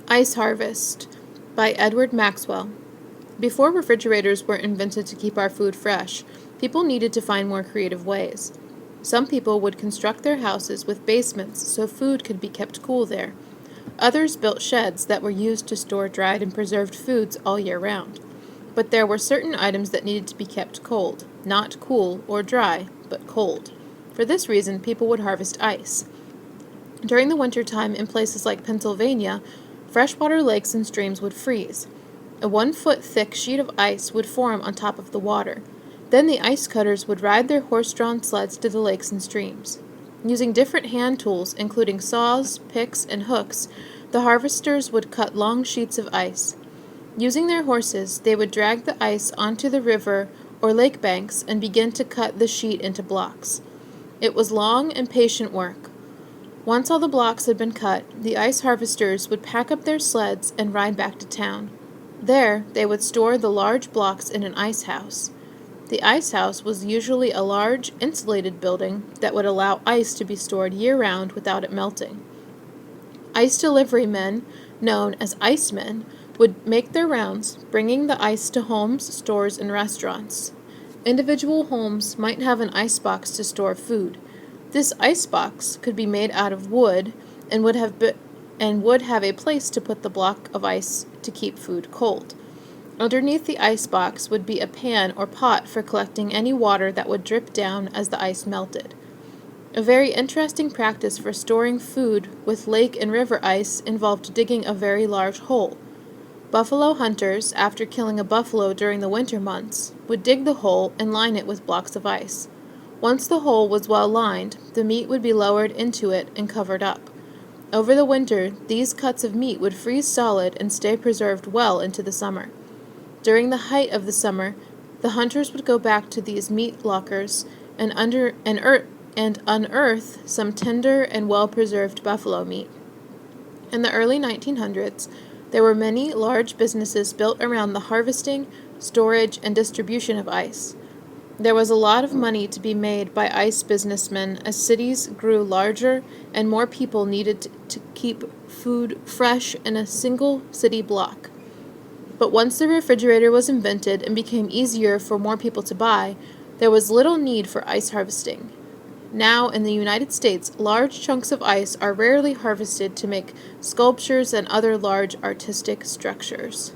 Ice Harvest by Edward Maxwell. Before refrigerators were invented to keep our food fresh, people needed to find more creative ways. Some people would construct their houses with basements so food could be kept cool there. Others built sheds that were used to store dried and preserved foods all year round. But there were certain items that needed to be kept cold, not cool or dry, but cold. For this reason, people would harvest ice. During the winter time in places like Pennsylvania, freshwater lakes and streams would freeze. A 1-foot thick sheet of ice would form on top of the water. Then the ice cutters would ride their horse-drawn sleds to the lakes and streams. Using different hand tools, including saws, picks, and hooks, the harvesters would cut long sheets of ice. Using their horses, they would drag the ice onto the river or lake banks and begin to cut the sheet into blocks. It was long and patient work. Once all the blocks had been cut, the ice harvesters would pack up their sleds and ride back to town. There, they would store the large blocks in an ice house. The ice house was usually a large, insulated building that would allow ice to be stored year-round without it melting. Ice delivery men, known as icemen, would make their rounds, bringing the ice to homes, stores, and restaurants. Individual homes might have an ice box to store food. This ice box could be made out of wood and would have a place to put the block of ice to keep food cold. Underneath the ice box would be a pan or pot for collecting any water that would drip down as the ice melted. A very interesting practice for storing food with lake and river ice involved digging a very large hole. Buffalo hunters, after killing a buffalo during the winter months, would dig the hole and line it with blocks of ice. Once the hole was well lined, the meat would be lowered into it and covered up. Over the winter, these cuts of meat would freeze solid and stay preserved well into the summer. During the height of the summer, the hunters would go back to these meat lockers and unearth some tender and well-preserved buffalo meat. In the early 1900s, there were many large businesses built around the harvesting, storage, and distribution of ice. There was a lot of money to be made by ice businessmen as cities grew larger and more people needed to keep food fresh in a single city block. But once the refrigerator was invented and became easier for more people to buy, there was little need for ice harvesting. Now, in the United States, large chunks of ice are rarely harvested to make sculptures and other large artistic structures.